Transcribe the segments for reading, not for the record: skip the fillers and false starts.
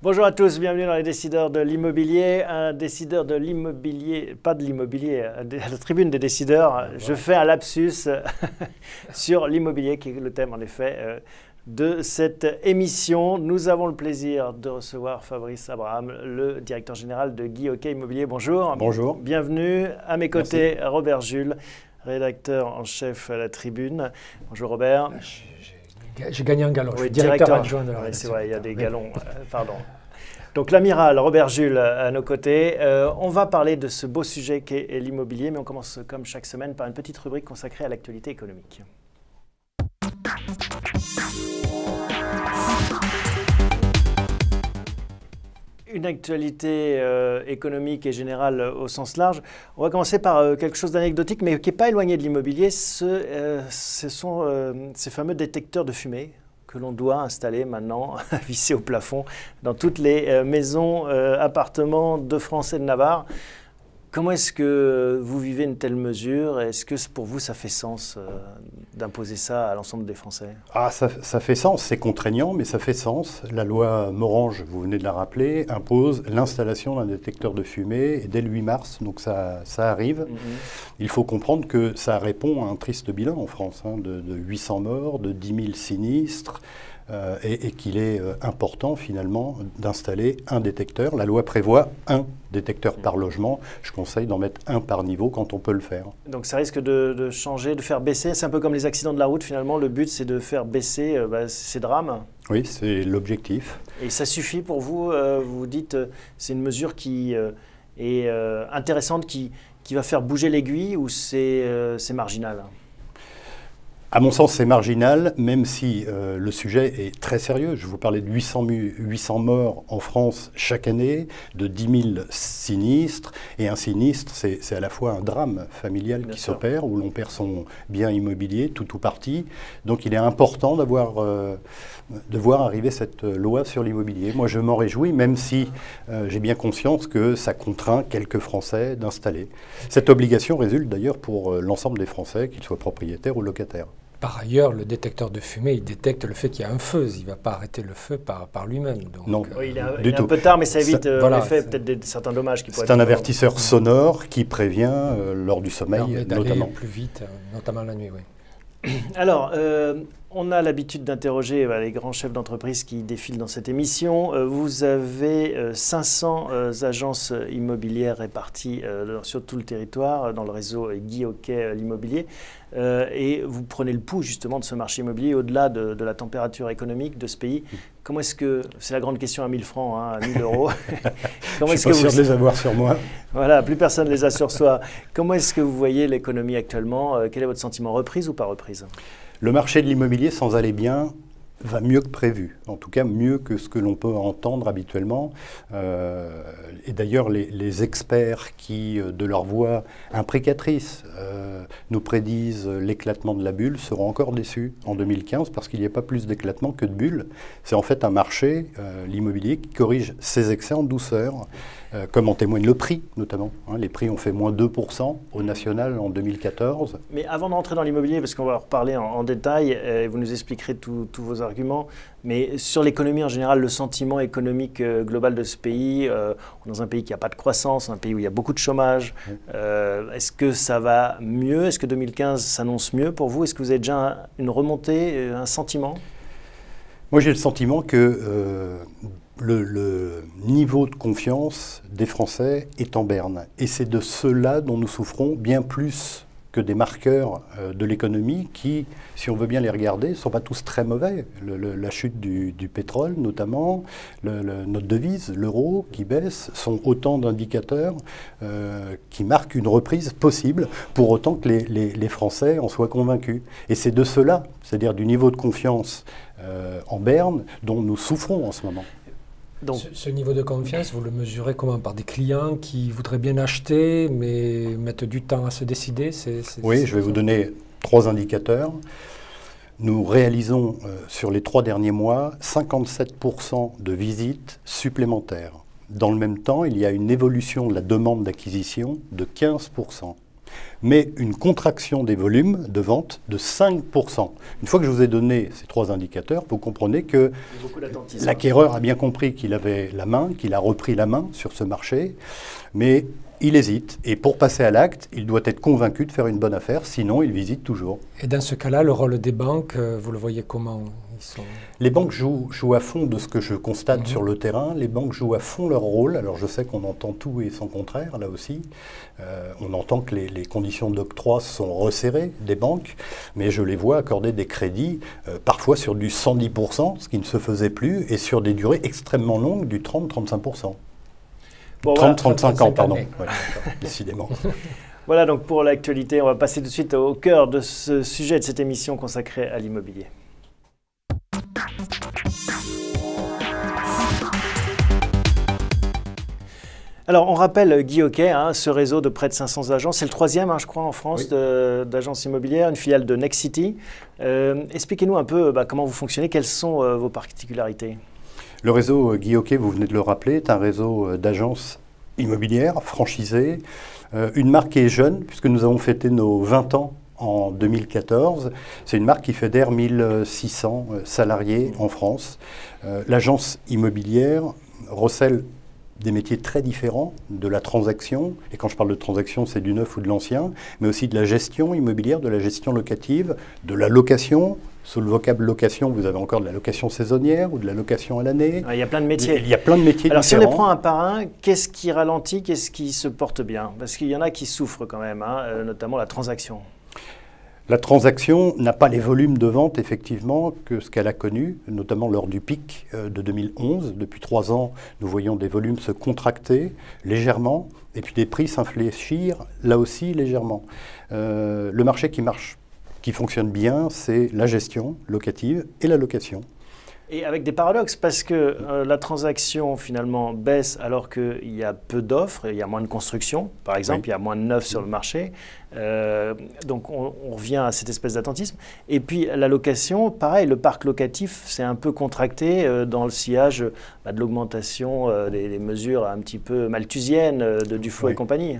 Bonjour à tous, bienvenue dans les décideurs de l'immobilier. Un décideur de l'immobilier, pas de l'immobilier, à la tribune des décideurs. Je fais un lapsus sur l'immobilier, qui est le thème en effet de cette émission. Nous avons le plaisir de recevoir Fabrice Abraham, le directeur général de Guy Hockey Immobilier. Bonjour. Bonjour. Bienvenue. À mes côtés, Merci. Robert Jules, rédacteur en chef à la tribune. Bonjour Robert. J'ai gagné un galon, Oui, je suis directeur adjoint de la oui, rédaction. c'est vrai, il y a des galons, pardon. Donc l'amiral Robert Jules à nos côtés. On va parler de ce beau sujet qu'est l'immobilier, mais on commence comme chaque semaine par une petite rubrique consacrée à l'actualité économique. Une actualité économique et générale au sens large. On va commencer par quelque chose d'anecdotique, mais qui n'est pas éloigné de l'immobilier. Ce sont ces fameux détecteurs de fumée que l'on doit installer maintenant, vissés au plafond, dans toutes les maisons, appartements de France et de Navarre. Comment est-ce que vous vivez une telle mesure? Est-ce que pour vous, ça fait sens d'imposer ça à l'ensemble des Français? Ça fait sens, c'est contraignant, mais ça fait sens. La loi Morange, vous venez de la rappeler, impose l'installation d'un détecteur de fumée dès le 8 mars, donc ça arrive. Il faut comprendre que ça répond à un triste bilan en France, de 800 morts, de 10 000 sinistres, et qu'il est important finalement d'installer un détecteur. La loi prévoit un détecteur par logement. Je conseille d'en mettre un par niveau quand on peut le faire. Donc ça risque de changer, de faire baisser. C'est un peu comme les accidents de la route finalement. Le but c'est de faire baisser ces drames. Oui, c'est l'objectif. Et ça suffit pour vous? Vous dites c'est une mesure qui est intéressante, qui va faire bouger l'aiguille, ou c'est marginal? À mon sens, c'est marginal, même si le sujet est très sérieux. Je vous parlais de 800 morts en France chaque année, de 10 000 sinistres. Et un sinistre, c'est à la fois un drame familial qui s'opère, où l'on perd son bien immobilier, tout ou partie. Donc il est important de voir arriver cette loi sur l'immobilier. Moi, je m'en réjouis, même si j'ai bien conscience que ça contraint quelques Français d'installer. Cette obligation résulte d'ailleurs pour l'ensemble des Français, qu'ils soient propriétaires ou locataires. Par ailleurs, le détecteur de fumée, il détecte le fait qu'il y a un feu. Il ne va pas arrêter le feu par lui-même. Non, oui, il est un peu tard, mais ça évite peut-être certains dommages. C'est un avertisseur sonore qui prévient lors du sommeil, notamment. Plus vite, notamment la nuit, oui. Alors, on a l'habitude d'interroger les grands chefs d'entreprise qui défilent dans cette émission. Vous avez 500 agences immobilières réparties sur tout le territoire, dans le réseau Guy Hockey l'immobilier. Et vous prenez le pouls justement de ce marché immobilier au-delà de la température économique de ce pays. Comment est-ce que, c'est la grande question à 1000 francs, à 1000 euros. Je ne suis pas sûr de les avoir sur moi. Voilà, plus personne ne les a sur soi. Comment est-ce que vous voyez l'économie actuellement? Quel est votre sentiment? Reprise ou pas reprise? Le marché de l'immobilier, sans aller bien, va mieux que prévu, en tout cas mieux que ce que l'on peut entendre habituellement. Et d'ailleurs, les experts qui, de leur voix imprécatrice, nous prédisent l'éclatement de la bulle seront encore déçus en 2015 parce qu'il n'y a pas plus d'éclatement que de bulles. C'est en fait un marché, l'immobilier, qui corrige ses excès en douceur, comme en témoigne le prix notamment. Les prix ont fait moins 2% au national en 2014. Mais avant de rentrer dans l'immobilier, parce qu'on va en reparler en détail, et vous nous expliquerez tous vos arguments, mais sur l'économie en général, le sentiment économique global de ce pays, dans un pays qui n'a pas de croissance, un pays où il y a beaucoup de chômage, est-ce que ça va mieux? Est-ce que 2015 s'annonce mieux pour vous? Est-ce que vous avez déjà une remontée, un sentiment? Moi, j'ai le sentiment que le niveau de confiance des Français est en berne. Et c'est de cela dont nous souffrons bien plus que des marqueurs de l'économie qui, si on veut bien les regarder, ne sont pas tous très mauvais. La chute du pétrole notamment, notre devise, l'euro qui baisse, sont autant d'indicateurs qui marquent une reprise possible, pour autant que les Français en soient convaincus. Et c'est de cela, c'est-à-dire du niveau de confiance en berne, dont nous souffrons en ce moment. Donc, ce niveau de confiance, vous le mesurez comment? Par des clients qui voudraient bien acheter, mais mettent du temps à se décider? Oui, je vais vous donner 3 indicateurs. Nous réalisons sur les 3 derniers mois 57% de visites supplémentaires. Dans le même temps, il y a une évolution de la demande d'acquisition de 15%. mais une contraction des volumes de vente de 5%. Une fois que je vous ai donné ces 3 indicateurs, vous comprenez que l'acquéreur a bien compris qu'il avait la main, qu'il a repris la main sur ce marché, mais il hésite. Et pour passer à l'acte, il doit être convaincu de faire une bonne affaire, sinon il visite toujours. Et dans ce cas-là, le rôle des banques, vous le voyez comment? Les banques jouent à fond de ce que je constate sur le terrain. Les banques jouent à fond leur rôle. Alors je sais qu'on entend tout et son contraire, là aussi. On entend que les conditions d'octroi sont resserrées des banques, mais je les vois accorder des crédits, parfois sur du 110%, ce qui ne se faisait plus, et sur des durées extrêmement longues, du 30-35%. Bon, 30-35 ans, pardon. Ouais, décidément. Voilà donc pour l'actualité. On va passer tout de suite au cœur de ce sujet, de cette émission consacrée à l'immobilier. Alors, on rappelle Guy Hoquet, ce réseau de près de 500 agences. C'est le 3e, je crois, en France, oui, d'agences immobilières, une filiale de Nexity. Expliquez-nous un peu comment vous fonctionnez, quelles sont vos particularités. Le réseau Guy Hoquet, vous venez de le rappeler, est un réseau d'agences immobilières franchisées. Une marque qui est jeune, puisque nous avons fêté nos 20 ans en 2014. C'est une marque qui fédère 1600 salariés en France. L'agence immobilière recèle des métiers très différents, de la transaction, et quand je parle de transaction, c'est du neuf ou de l'ancien, mais aussi de la gestion immobilière, de la gestion locative, de la location. Sous le vocable location, vous avez encore de la location saisonnière ou de la location à l'année. Il y a plein de métiers. Il y a plein de métiers Alors, différents. Si on les prend un par un, qu'est-ce qui ralentit, qu'est-ce qui se porte bien? Parce qu'il y en a qui souffrent quand même, notamment la transaction. La transaction n'a pas les volumes de vente, effectivement, que ce qu'elle a connu, notamment lors du pic de 2011. Depuis 3 ans, nous voyons des volumes se contracter légèrement et puis des prix s'infléchir, là aussi, légèrement. Le marché qui fonctionne bien, c'est la gestion locative et la location. Et avec des paradoxes, parce que la transaction finalement baisse alors qu'il y a peu d'offres, il y a moins de construction, par exemple, oui, il y a moins de neufs sur le marché. Donc on revient à cette espèce d'attentisme. Et puis la location, pareil, le parc locatif s'est un peu contracté dans le sillage de l'augmentation des mesures un petit peu malthusiennes de Duflot, oui, et compagnie.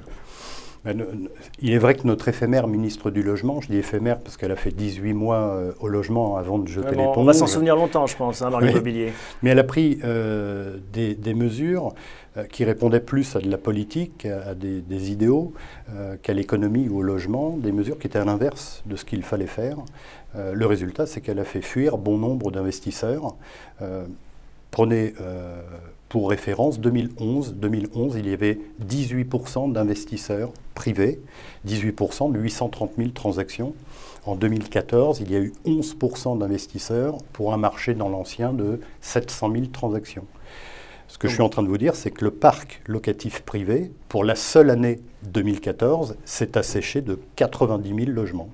Il est vrai que notre éphémère ministre du Logement, je dis éphémère parce qu'elle a fait 18 mois au logement avant de jeter l'éponge. On va s'en souvenir longtemps, je pense, dans l'immobilier. Mais elle a pris des mesures qui répondaient plus à de la politique, à des idéaux, qu'à l'économie ou au logement, des mesures qui étaient à l'inverse de ce qu'il fallait faire. Le résultat, c'est qu'elle a fait fuir bon nombre d'investisseurs. Prenez pour référence 2011, il y avait 18% d'investisseurs privés, 18% de 830 000 transactions. En 2014, il y a eu 11% d'investisseurs pour un marché dans l'ancien de 700 000 transactions. Ce que je suis en train de vous dire, c'est que le parc locatif privé, pour la seule année 2014, s'est asséché de 90 000 logements.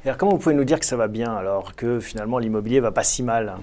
Et alors comment vous pouvez nous dire que ça va bien alors que finalement l'immobilier ne va pas si mal?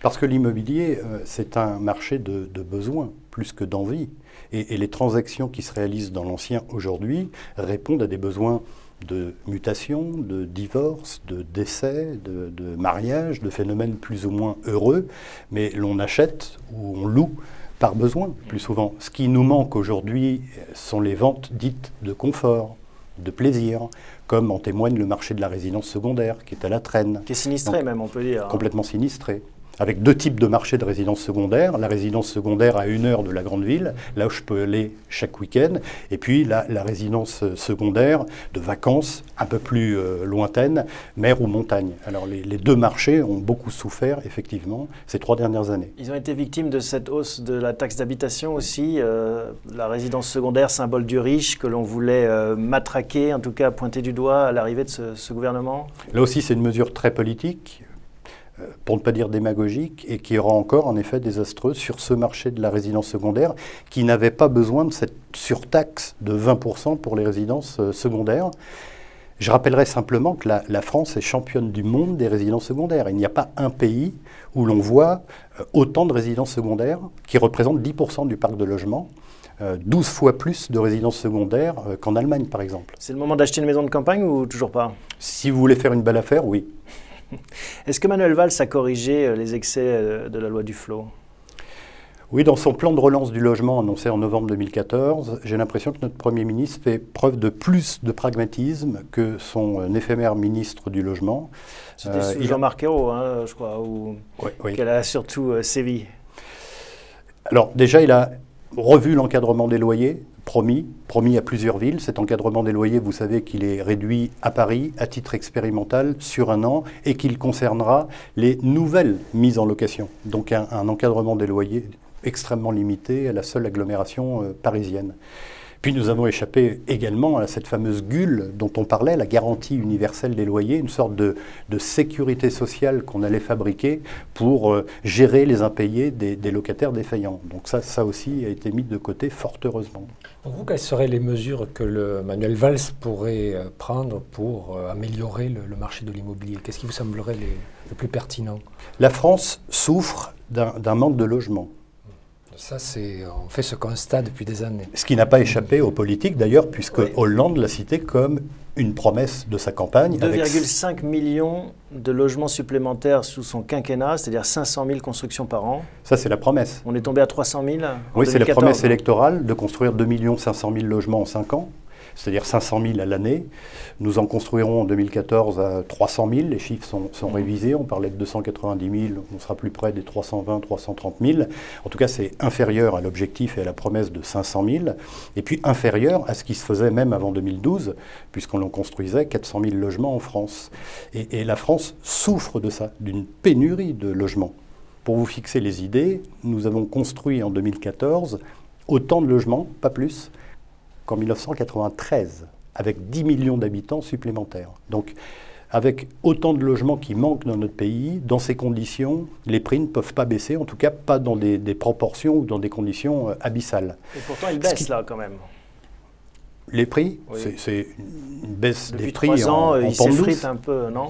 Parce que l'immobilier, c'est un marché de besoins plus que d'envie. Et les transactions qui se réalisent dans l'ancien aujourd'hui répondent à des besoins de mutation, de divorce, de décès, de mariage, de phénomènes plus ou moins heureux. Mais l'on achète ou on loue par besoin, plus souvent. Ce qui nous manque aujourd'hui sont les ventes dites de confort, de plaisir, comme en témoigne le marché de la résidence secondaire, qui est à la traîne. Qui est sinistré. Donc, même, on peut dire. Complètement sinistré. Avec 2 types de marchés de résidence secondaire. La résidence secondaire à 1 heure de la grande ville, là où je peux aller chaque week-end. Et puis la résidence secondaire de vacances un peu plus lointaine, mer ou montagne. Alors les 2 marchés ont beaucoup souffert, effectivement, ces 3 dernières années. Ils ont été victimes de cette hausse de la taxe d'habitation aussi. La résidence secondaire, symbole du riche, que l'on voulait matraquer, en tout cas pointer du doigt à l'arrivée de ce gouvernement. Là aussi, c'est une mesure très politique, pour ne pas dire démagogique, et qui aura encore un effet désastreux sur ce marché de la résidence secondaire, qui n'avait pas besoin de cette surtaxe de 20% pour les résidences secondaires. Je rappellerai simplement que la France est championne du monde des résidences secondaires. Il n'y a pas un pays où l'on voit autant de résidences secondaires, qui représentent 10% du parc de logement, 12 fois plus de résidences secondaires qu'en Allemagne, par exemple. C'est le moment d'acheter une maison de campagne ou toujours pas? Si vous voulez faire une belle affaire, oui. Est-ce que Manuel Valls a corrigé les excès de la loi Duflot? Oui, dans son plan de relance du logement annoncé en novembre 2014, j'ai l'impression que notre Premier ministre fait preuve de plus de pragmatisme que son éphémère ministre du Logement. C'était sous Jean-Marc Ayrault, hein, je crois, qu'elle a surtout sévi. Alors déjà, il a revu l'encadrement des loyers, promis à plusieurs villes. Cet encadrement des loyers, vous savez qu'il est réduit à Paris à titre expérimental sur 1 an et qu'il concernera les nouvelles mises en location. Donc un encadrement des loyers extrêmement limité à la seule agglomération parisienne. Puis nous avons échappé également à cette fameuse GUL dont on parlait, la garantie universelle des loyers, une sorte de sécurité sociale qu'on allait fabriquer pour gérer les impayés des locataires défaillants. Donc ça aussi a été mis de côté fort heureusement. Pour vous, quelles seraient les mesures que le Manuel Valls pourrait prendre pour améliorer le marché de l'immobilier? Qu'est-ce qui vous semblerait le plus pertinent? La France souffre d'un manque de logement. Ça, on fait ce constat depuis des années. Ce qui n'a pas échappé aux politiques d'ailleurs, puisque Hollande l'a cité comme une promesse de sa campagne. 2,5 millions de logements supplémentaires sous son quinquennat, c'est-à-dire 500 000 constructions par an. Ça, c'est la promesse. On est tombé à 300 000 Oui, c'est la promesse électorale de construire 2 500 000 logements en 5 ans. C'est-à-dire 500 000 à l'année. Nous en construirons en 2014 à 300 000. Les chiffres sont révisés. On parlait de 290 000. On sera plus près des 320 330 000. En tout cas, c'est inférieur à l'objectif et à la promesse de 500 000. Et puis inférieur à ce qui se faisait même avant 2012, puisqu'on en construisait 400 000 logements en France. Et la France souffre de ça, d'une pénurie de logements. Pour vous fixer les idées, nous avons construit en 2014 autant de logements, pas plus, qu'en 1993, avec 10 millions d'habitants supplémentaires. Donc, avec autant de logements qui manquent dans notre pays, dans ces conditions, les prix ne peuvent pas baisser, en tout cas pas dans des proportions ou dans des conditions abyssales. Et pourtant, ils baissent là quand même. Les prix, oui. C'est une baisse depuis des prix 3 ans, en ils s'effritent un peu, non?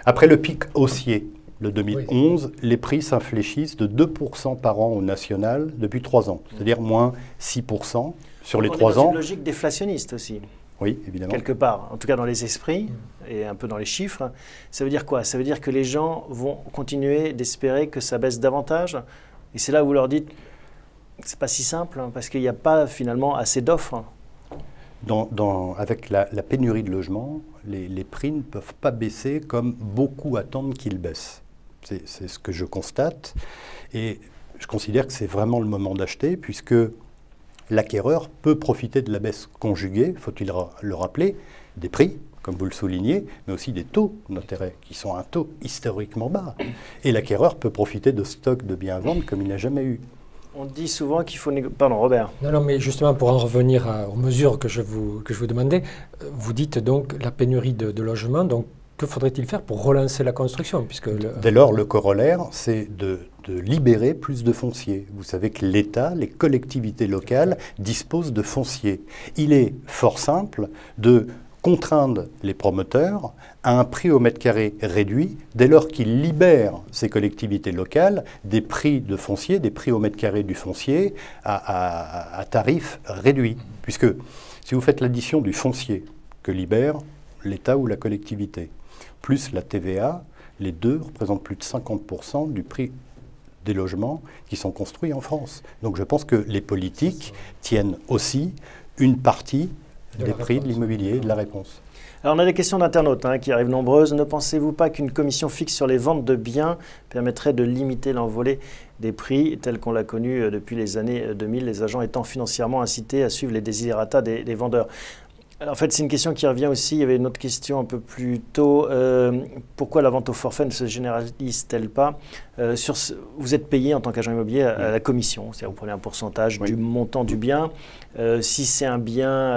Après le pic haussier de 2011, les prix s'infléchissent de 2% par an au national depuis 3 ans, c'est-à-dire moins 6%. Sur les 3 ans. C'est une logique déflationniste aussi. Oui, évidemment. Quelque part, en tout cas dans les esprits et un peu dans les chiffres. Ça veut dire quoi? Ça veut dire que les gens vont continuer d'espérer que ça baisse davantage. Et c'est là où vous leur dites, c'est pas si simple, hein, parce qu'il n'y a pas finalement assez d'offres. Avec la pénurie de logements, les prix ne peuvent pas baisser comme beaucoup attendent qu'ils baissent. C'est ce que je constate. Et je considère que c'est vraiment le moment d'acheter, puisque l'acquéreur peut profiter de la baisse conjuguée, faut-il le rappeler, des prix, comme vous le soulignez, mais aussi des taux d'intérêt, qui sont un taux historiquement bas. Et l'acquéreur peut profiter de stocks de biens à vendre comme il n'a jamais eu. On dit souvent qu'il faut négocier... Pardon, Robert. Non, mais justement, pour en revenir aux mesures que je vous demandais, vous dites donc la pénurie de logements, donc que faudrait-il faire pour relancer la construction Dès lors, le corollaire, c'est de libérer plus de foncier. Vous savez que l'État, les collectivités locales disposent de foncier. Il est fort simple de contraindre les promoteurs à un prix au mètre carré réduit dès lors qu'ils libèrent ces collectivités locales des prix de foncier, des prix au mètre carré du foncier à tarif réduit. Puisque si vous faites l'addition du foncier que libère l'État ou la collectivité, plus la TVA, les deux représentent plus de 50% du prix des logements qui sont construits en France. Donc je pense que les politiques tiennent aussi une partie des prix de l'immobilier et de la réponse. Alors on a des questions d'internautes qui arrivent nombreuses. Ne pensez-vous pas qu'une commission fixe sur les ventes de biens permettrait de limiter l'envolée des prix tel qu'on l'a connu depuis les années 2000, les agents étant financièrement incités à suivre les desiderata des vendeurs? En fait, c'est une question qui revient aussi. Il y avait une autre question un peu plus tôt. Pourquoi la vente au forfait ne se généralise-t-elle pas vous êtes payé en tant qu'agent immobilier à la commission. C'est-à-dire vous prenez un pourcentage du montant du bien. Si c'est un bien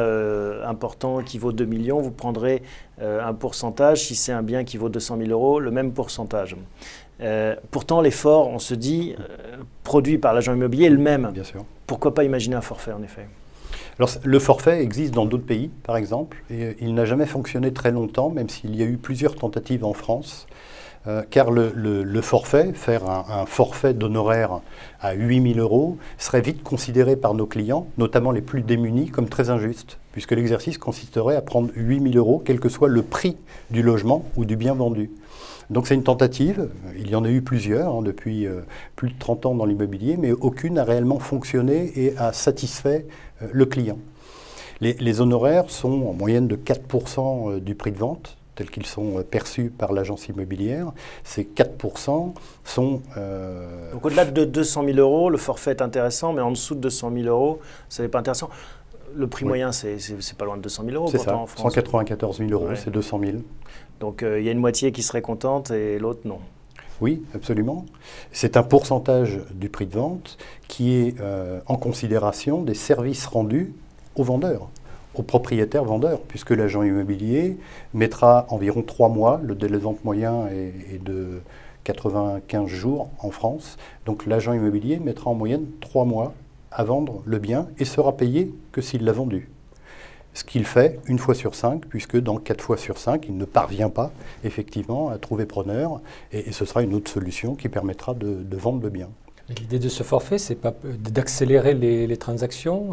important qui vaut 2 millions, vous prendrez un pourcentage. Si c'est un bien qui vaut 200 000 euros, le même pourcentage. Pourtant, l'effort, on se dit, produit par l'agent immobilier est le même. Bien sûr. Pourquoi pas imaginer un forfait, en effet? Alors, le forfait existe dans d'autres pays, par exemple, et il n'a jamais fonctionné très longtemps, même s'il y a eu plusieurs tentatives en France. car le forfait, faire un forfait d'honoraires à 8 000 €, serait vite considéré par nos clients, notamment les plus démunis, comme très injuste, puisque l'exercice consisterait à prendre 8 000 €, quel que soit le prix du logement ou du bien vendu. Donc c'est une tentative, il y en a eu plusieurs depuis plus de 30 ans dans l'immobilier, mais aucune n'a réellement fonctionné et a satisfait le client. Les honoraires sont en moyenne de 4% du prix de vente, tels qu'ils sont perçus par l'agence immobilière. Ces 4% sont... Donc au-delà de 200 000 €, le forfait est intéressant, mais en dessous de 200 000 €, ce n'est pas intéressant. Le prix moyen, c'est pas loin de 200 000 € c'est ça, en France. 194 000 €, Ouais. c'est 200 000. Donc il y a une moitié qui serait contente et l'autre non. Oui, absolument. C'est un pourcentage du prix de vente qui est en considération des services rendus aux vendeurs, aux propriétaires vendeurs, puisque l'agent immobilier mettra environ 3 mois, le délai de vente moyen est de 95 jours en France, donc l'agent immobilier mettra en moyenne 3 mois à vendre le bien et sera payé que s'il l'a vendu. Ce qu'il fait une fois sur 5, puisque dans 4 fois sur 5, il ne parvient pas effectivement à trouver preneur, et ce sera une autre solution qui permettra de vendre le bien. L'idée de ce forfait, c'est pas d'accélérer les transactions,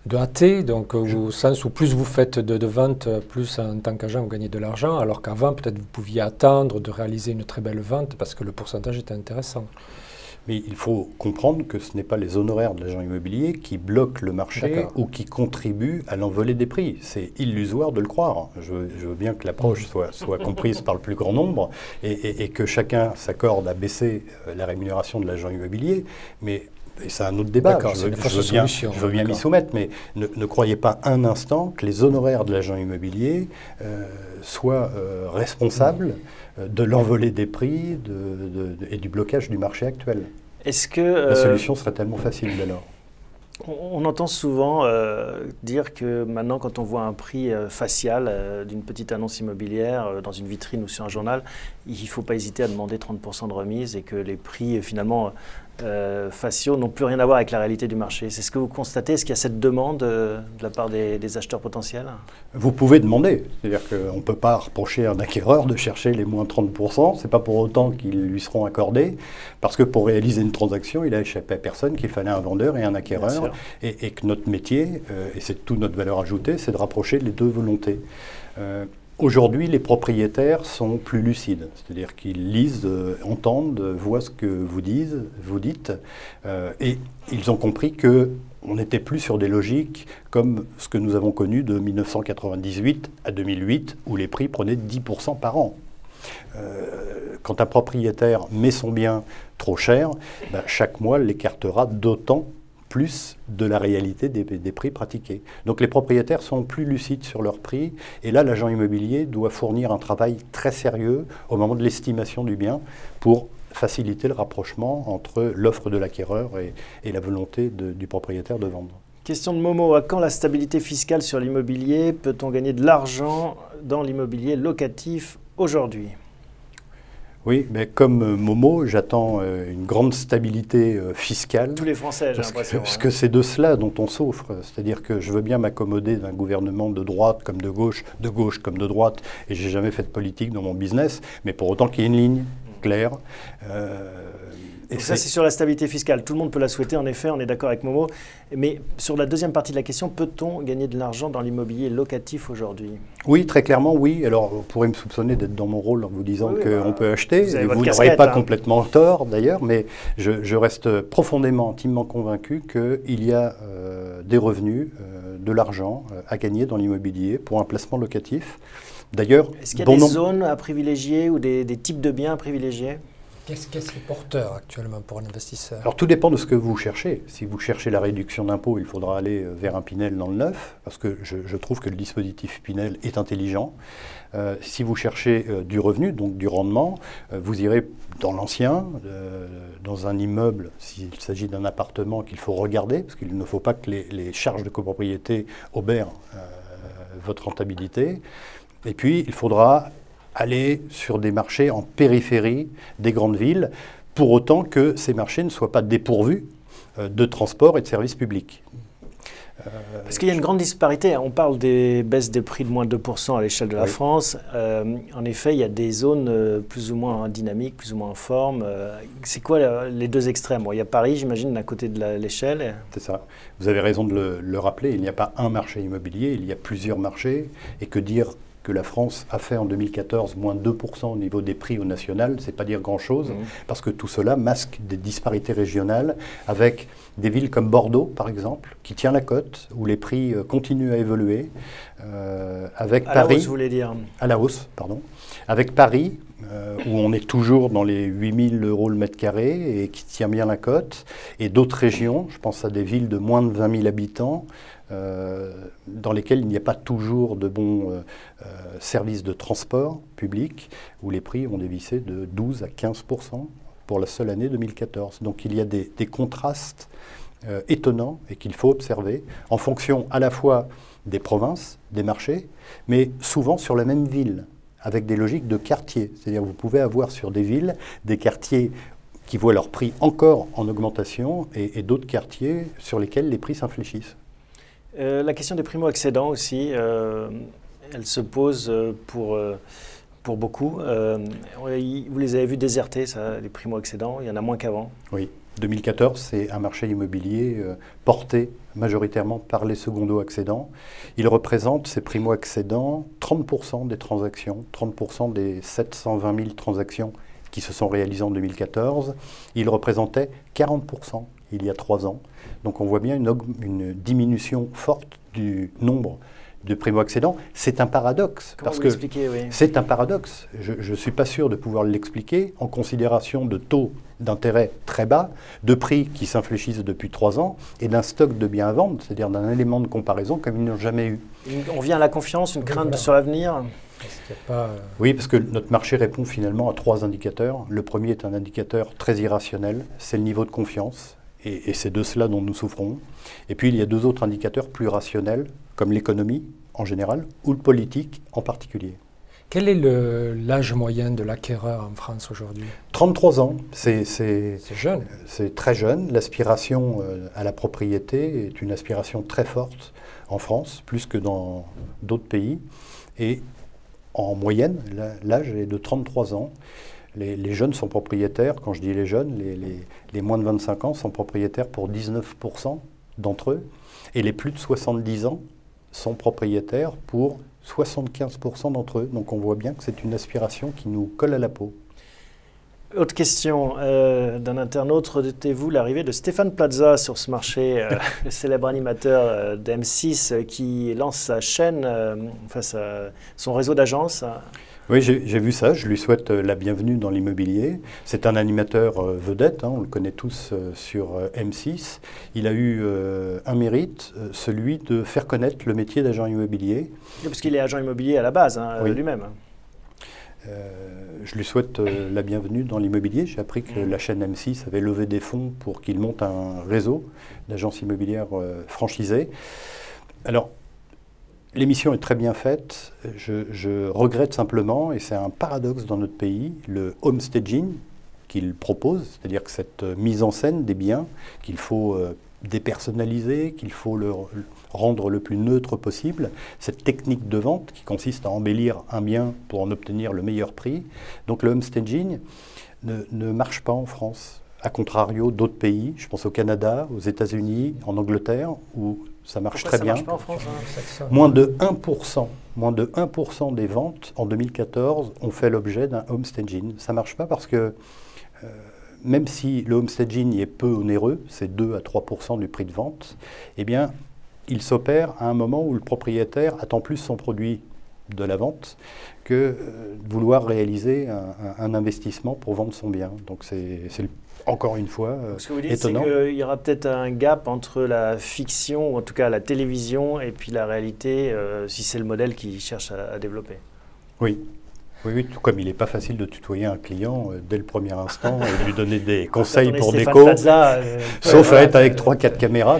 de hâter, donc au sens où plus vous faites de ventes, plus en tant qu'agent vous gagnez de l'argent, alors qu'avant peut-être vous pouviez attendre de réaliser une très belle vente parce que le pourcentage était intéressant. Mais il faut comprendre que ce n'est pas les honoraires de l'agent immobilier qui bloquent le marché ou qui contribuent à l'envolée des prix. C'est illusoire de le croire. Je veux bien que l'approche soit comprise par le plus grand nombre et que chacun s'accorde à baisser la rémunération de l'agent immobilier, mais... Et c'est un autre débat, je veux bien m'y soumettre, mais ne croyez pas un instant que les honoraires de l'agent immobilier soient responsables de l'envolée des prix et du blocage du marché actuel. Est-ce que la solution serait tellement facile dès lors. On entend souvent dire que maintenant, quand on voit un prix facial d'une petite annonce immobilière dans une vitrine ou sur un journal, il ne faut pas hésiter à demander 30% de remise et que les prix finalement faciaux n'ont plus rien à voir avec la réalité du marché. C'est ce que vous constatez? Est-ce qu'il y a cette demande de la part des acheteurs potentiels? Vous pouvez demander. C'est-à-dire qu'on ne peut pas reprocher à un acquéreur de chercher les moins 30%. Ce n'est pas pour autant qu'ils lui seront accordés, parce que pour réaliser une transaction, il a échappé à personne qu'il fallait un vendeur et un acquéreur. Et que notre métier, et c'est toute notre valeur ajoutée, c'est de rapprocher les deux volontés. Aujourd'hui, les propriétaires sont plus lucides, c'est-à-dire qu'ils lisent, entendent, voient ce que vous dites, et ils ont compris qu'on n'était plus sur des logiques comme ce que nous avons connu de 1998 à 2008, où les prix prenaient 10% par an. Quand un propriétaire met son bien trop cher, chaque mois l'écartera d'autant plus de la réalité des prix pratiqués. Donc les propriétaires sont plus lucides sur leurs prix, et là l'agent immobilier doit fournir un travail très sérieux au moment de l'estimation du bien pour faciliter le rapprochement entre l'offre de l'acquéreur et la volonté du propriétaire de vendre. Question de Momo, à quand la stabilité fiscale sur l'immobilier? Peut-on gagner de l'argent dans l'immobilier locatif aujourd'hui? Oui, mais comme Momo, j'attends une grande stabilité fiscale. Tous les Français, j'ai l'impression. Parce que c'est de cela dont on souffre. C'est-à-dire que je veux bien m'accommoder d'un gouvernement de droite comme de gauche comme de droite, et j'ai jamais fait de politique dans mon business, mais pour autant qu'il y ait une ligne claire. Et ça, c'est sur la stabilité fiscale. Tout le monde peut la souhaiter, en effet, on est d'accord avec Momo. Mais sur la deuxième partie de la question, peut-on gagner de l'argent dans l'immobilier locatif aujourd'hui? Oui, très clairement, oui. Alors, vous pourrez me soupçonner d'être dans mon rôle en vous disant qu'on peut acheter. Vous n'aurez pas complètement tort, d'ailleurs, mais je reste profondément, intimement convaincu qu'il y a des revenus, de l'argent à gagner dans l'immobilier pour un placement locatif. D'ailleurs, est-ce qu'il y a des zones à privilégier ou des types de biens à privilégier? Qu'est-ce qui est porteur actuellement pour un investisseur? Alors tout dépend de ce que vous cherchez. Si vous cherchez la réduction d'impôt, il faudra aller vers un Pinel dans le neuf, parce que je trouve que le dispositif Pinel est intelligent. Si vous cherchez du revenu, donc du rendement, vous irez dans l'ancien, dans un immeuble, s'il s'agit d'un appartement qu'il faut regarder, parce qu'il ne faut pas que les charges de copropriété obèrent votre rentabilité. Et puis il faudra aller sur des marchés en périphérie des grandes villes, pour autant que ces marchés ne soient pas dépourvus de transport et de services publics. Parce qu'il y a une grande disparité. On parle des baisses des prix de moins de 2% à l'échelle de la France. En effet, il y a des zones plus ou moins dynamiques, plus ou moins en forme. C'est quoi les deux extrêmes? Il y a Paris, j'imagine, d'un côté de l'échelle. C'est ça. Vous avez raison de le rappeler. Il n'y a pas un marché immobilier, il y a plusieurs marchés. Et que dire que la France a fait en 2014 moins de 2% au niveau des prix au national, c'est pas dire grand-chose, parce que tout cela masque des disparités régionales, avec des villes comme Bordeaux, par exemple, qui tient la cote, où les prix continuent à évoluer, avec à Paris... la hausse, vous voulez dire? À la hausse, pardon. Avec Paris, où on est toujours dans les 8 000 € le mètre carré et qui tient bien la cote, et d'autres régions, je pense à des villes de moins de 20 000 habitants, dans lesquels il n'y a pas toujours de bons services de transport public, où les prix ont dévissé de 12 à 15% pour la seule année 2014. Donc il y a des contrastes étonnants et qu'il faut observer en fonction à la fois des provinces, des marchés, mais souvent sur la même ville, avec des logiques de quartier. C'est-à-dire que vous pouvez avoir sur des villes des quartiers qui voient leurs prix encore en augmentation et d'autres quartiers sur lesquels les prix s'infléchissent. La question des primo-accédants aussi, elle se pose pour beaucoup. Vous les avez vus déserter, ça, les primo-accédants, il y en a moins qu'avant. Oui, 2014, c'est un marché immobilier porté majoritairement par les secondo-accédants. Ils représentent, ces primo-accédants, 30% des transactions, 30% des 720 000 transactions qui se sont réalisées en 2014. Ils représentaient 40% il y a 3 ans. Donc on voit bien une diminution forte du nombre de primo-accédants. C'est un paradoxe. Comment vous l'expliquez, oui. C'est un paradoxe. Je ne suis pas sûr de pouvoir l'expliquer en considération de taux d'intérêt très bas, de prix qui s'infléchissent depuis 3 ans et d'un stock de biens à vendre, c'est-à-dire d'un élément de comparaison comme ils n'ont jamais eu. On vient à la confiance, une crainte sur l'avenir. Oui, parce que notre marché répond finalement à 3 indicateurs. Le premier est un indicateur très irrationnel, c'est le niveau de confiance. Et c'est de cela dont nous souffrons. Et puis il y a 2 autres indicateurs plus rationnels, comme l'économie en général, ou le politique en particulier. Quel est l'âge moyen de l'acquéreur en France aujourd'hui? 33 ans. C'est jeune. C'est très jeune. L'aspiration à la propriété est une aspiration très forte en France, plus que dans d'autres pays. Et en moyenne, l'âge est de 33 ans. Les jeunes sont propriétaires, quand je dis les jeunes, les moins de 25 ans sont propriétaires pour 19% d'entre eux, et les plus de 70 ans sont propriétaires pour 75% d'entre eux. Donc on voit bien que c'est une aspiration qui nous colle à la peau. Autre question d'un internaute, redoutez-vous l'arrivée de Stéphane Plaza sur ce marché, le célèbre animateur d'M6 qui lance sa chaîne, son réseau d'agences? Oui, j'ai vu ça. Je lui souhaite la bienvenue dans l'immobilier. C'est un animateur vedette, on le connaît tous sur M6. Il a eu un mérite, celui de faire connaître le métier d'agent immobilier. Oui, parce qu'il est agent immobilier à la base, oui. Lui-même. Je lui souhaite la bienvenue dans l'immobilier. J'ai appris que la chaîne M6 avait levé des fonds pour qu'il monte un réseau d'agences immobilières franchisées. Alors, l'émission est très bien faite. Je regrette simplement, et c'est un paradoxe dans notre pays, le homestaging qu'il propose, c'est-à-dire que cette mise en scène des biens qu'il faut dépersonnaliser, qu'il faut le rendre le plus neutre possible, cette technique de vente qui consiste à embellir un bien pour en obtenir le meilleur prix. Donc le homestaging ne marche pas en France. A contrario d'autres pays, je pense au Canada, aux États-Unis, en Angleterre, où ça marche très bien. Marche pas en France, hein, moins de 1% des ventes en 2014 ont fait l'objet d'un homestaging. Ça ne marche pas parce que même si le homestaging est peu onéreux, c'est 2 à 3% du prix de vente, eh bien, il s'opère à un moment où le propriétaire attend plus son produit de la vente que vouloir réaliser un investissement pour vendre son bien. Donc c'est encore une fois ce que vous dites, étonnant. C'est qu'il y aura peut-être un gap entre la fiction, ou en tout cas la télévision, et puis la réalité, si c'est le modèle qu'ils cherchent à développer. Oui. Oui, tout comme il n'est pas facile de tutoyer un client dès le premier instant et de lui donner des conseils pour déco, sauf à être avec 3-4 caméras.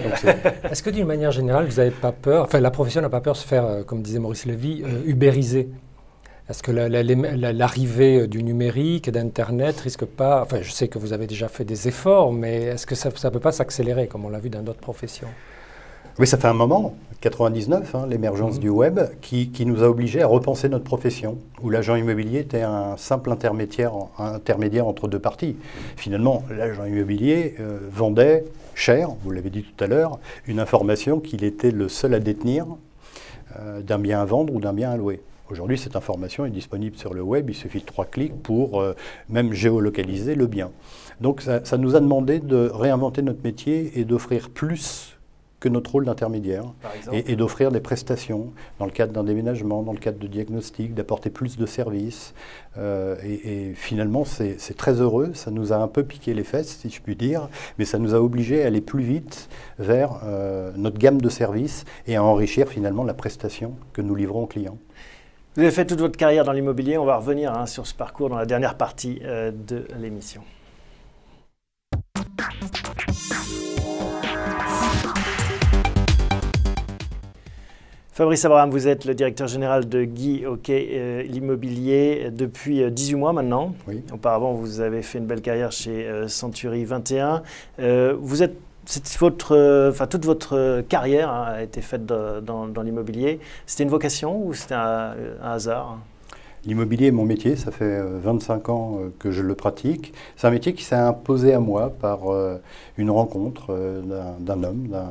Est-ce que d'une manière générale, vous n'avez pas peur, enfin la profession n'a pas peur de se faire, comme disait Maurice Lévy, ubériser? Est-ce que l'arrivée du numérique et d'Internet risque pas, enfin je sais que vous avez déjà fait des efforts, mais est-ce que ça ne peut pas s'accélérer comme on l'a vu dans d'autres professions? Oui, ça fait un moment, 99, l'émergence du web, qui nous a obligés à repenser notre profession, où l'agent immobilier était un simple intermédiaire entre deux parties. Finalement, l'agent immobilier vendait cher, vous l'avez dit tout à l'heure, une information qu'il était le seul à détenir d'un bien à vendre ou d'un bien à louer. Aujourd'hui, cette information est disponible sur le web, il suffit de 3 clics pour même géolocaliser le bien. Donc ça nous a demandé de réinventer notre métier et d'offrir plus que notre rôle d'intermédiaire et d'offrir des prestations dans le cadre d'un déménagement, dans le cadre de diagnostic, d'apporter plus de services. Et finalement, c'est très heureux. Ça nous a un peu piqué les fesses, si je puis dire, mais ça nous a obligés à aller plus vite vers notre gamme de services et à enrichir finalement la prestation que nous livrons aux clients. Vous avez fait toute votre carrière dans l'immobilier. On va revenir sur ce parcours dans la dernière partie de l'émission. Fabrice Abraham, vous êtes le directeur général de Guy Hockey l'immobilier depuis 18 mois maintenant. Oui. Auparavant, vous avez fait une belle carrière chez Century 21. Toute votre carrière a été faite dans l'immobilier. C'était une vocation ou c'était un hasard ? L'immobilier est mon métier, ça fait 25 ans que je le pratique. C'est un métier qui s'est imposé à moi par une rencontre d'un homme, d'un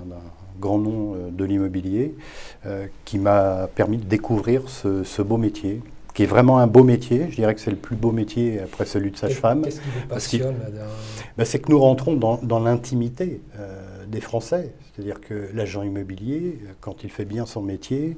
grand nom de l'immobilier, qui m'a permis de découvrir ce beau métier, qui est vraiment un beau métier. Je dirais que c'est le plus beau métier après celui de sage-femme. Qu'est-ce qui vous passionne c'est que nous rentrons dans l'intimité des Français. C'est-à-dire que l'agent immobilier, quand il fait bien son métier,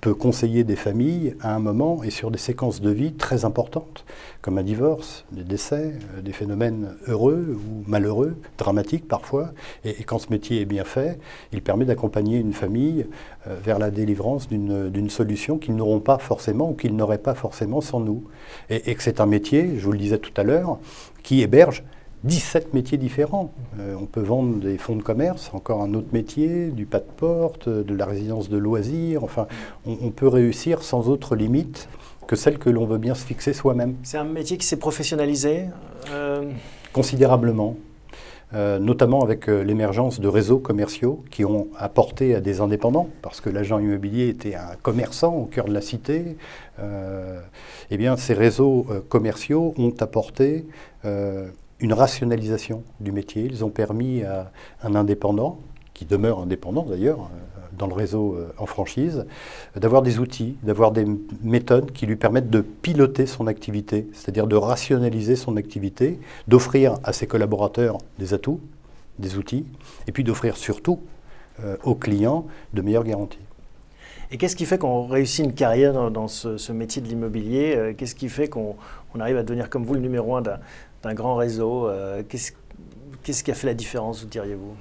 peut conseiller des familles à un moment et sur des séquences de vie très importantes, comme un divorce, des décès, des phénomènes heureux ou malheureux, dramatiques parfois. Et quand ce métier est bien fait, il permet d'accompagner une famille vers la délivrance d'une solution qu'ils n'auront pas forcément ou qu'ils n'auraient pas forcément sans nous. Et que c'est un métier, je vous le disais tout à l'heure, qui héberge 17 métiers différents. On peut vendre des fonds de commerce, encore un autre métier, du pas de porte, de la résidence de loisirs. Enfin, on peut réussir sans autre limite que celle que l'on veut bien se fixer soi-même. C'est un métier qui s'est professionnalisé Considérablement, notamment avec l'émergence de réseaux commerciaux qui ont apporté à des indépendants, parce que l'agent immobilier était un commerçant au cœur de la cité. Eh bien, ces réseaux commerciaux ont apporté une rationalisation du métier. Ils ont permis à un indépendant, qui demeure indépendant d'ailleurs, dans le réseau en franchise, d'avoir des outils, d'avoir des méthodes qui lui permettent de piloter son activité, c'est-à-dire de rationaliser son activité, d'offrir à ses collaborateurs des atouts, des outils, et puis d'offrir surtout aux clients de meilleures garanties. Et qu'est-ce qui fait qu'on réussit une carrière dans ce métier de l'immobilier? Qu'est-ce qui fait qu'on arrive à devenir comme vous le numéro 1 d'un grand réseau? Qu'est-ce qui a fait la différence, vous diriez-vous?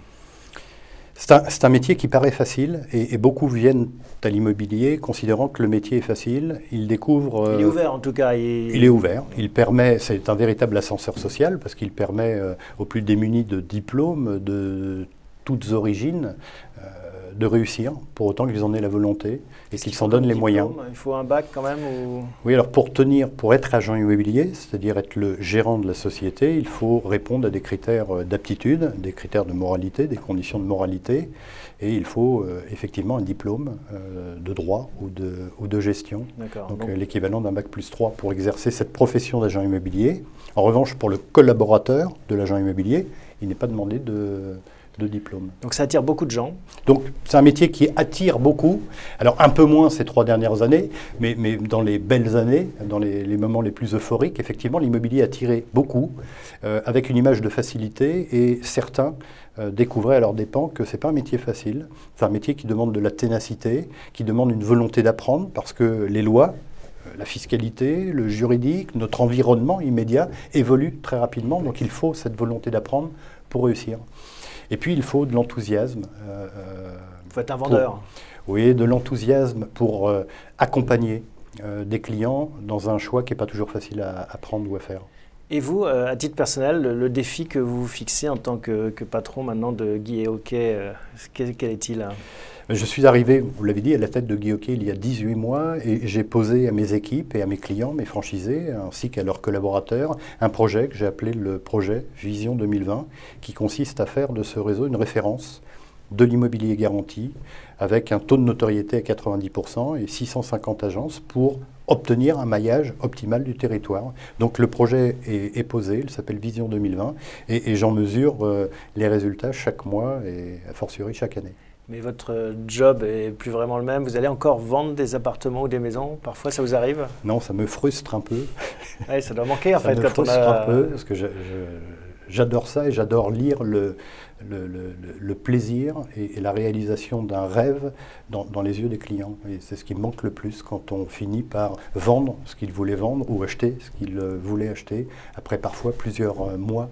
C'est un métier qui paraît facile et beaucoup viennent à l'immobilier considérant que le métier est facile. Ils découvrent... il est ouvert en tout cas. Il est ouvert. Il permet, c'est un véritable ascenseur social parce qu'il permet aux plus démunis de diplômes de toutes origines de réussir, pour autant qu'ils en aient la volonté et qu'ils s'en donnent les moyens. Il faut un bac quand même ou... Oui, alors pour être agent immobilier, c'est-à-dire être le gérant de la société, il faut répondre à des critères d'aptitude, des critères de moralité, des conditions de moralité, et il faut effectivement un diplôme de droit ou de gestion, donc l'équivalent d'un bac plus 3 pour exercer cette profession d'agent immobilier. En revanche, pour le collaborateur de l'agent immobilier, il n'est pas demandé de diplôme. Donc ça attire beaucoup de gens. Donc c'est un métier qui attire beaucoup. Alors un peu moins ces 3 dernières années, mais dans les belles années, dans les moments les plus euphoriques, effectivement l'immobilier attirait beaucoup, avec une image de facilité, et certains découvraient à leurs dépens que ce n'est pas un métier facile. C'est un métier qui demande de la ténacité, qui demande une volonté d'apprendre, parce que les lois, la fiscalité, le juridique, notre environnement immédiat évolue très rapidement, donc il faut cette volonté d'apprendre pour réussir. Et puis, il faut de l'enthousiasme. Il faut être un vendeur. Oui, de l'enthousiasme pour accompagner des clients dans un choix qui n'est pas toujours facile à prendre ou à faire. Et vous, à titre personnel, le défi que vous vous fixez en tant que patron maintenant de Guy Hockey, quel est-il? Je suis arrivé, vous l'avez dit, à la tête de Guy Hockey il y a 18 mois et j'ai posé à mes équipes et à mes clients, mes franchisés, ainsi qu'à leurs collaborateurs, un projet que j'ai appelé le projet Vision 2020, qui consiste à faire de ce réseau une référence de l'immobilier garanti, avec un taux de notoriété à 90% et 650 agences pour obtenir un maillage optimal du territoire. Donc le projet est posé, il s'appelle Vision 2020, et j'en mesure les résultats chaque mois et a fortiori chaque année. Mais votre job est plus vraiment le même. Vous allez encore vendre des appartements ou des maisons? Parfois, ça vous arrive? Non, ça me frustre un peu. Ouais, ça doit manquer en fait Ça me quand on frustre a... un peu, parce que j'adore ça et j'adore lire le plaisir et la réalisation d'un rêve dans les yeux des clients. Et c'est ce qui me manque le plus quand on finit par vendre ce qu'ils voulaient vendre ou acheter ce qu'ils voulaient acheter, après parfois plusieurs mois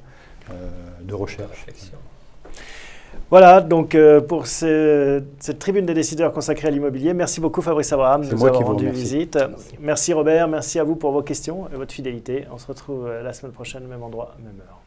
de recherche. Voilà, donc pour cette tribune des décideurs consacrée à l'immobilier, merci beaucoup Fabrice Abraham de nous avoir rendu visite. Merci Robert, merci à vous pour vos questions et votre fidélité. On se retrouve la semaine prochaine, même endroit, même heure.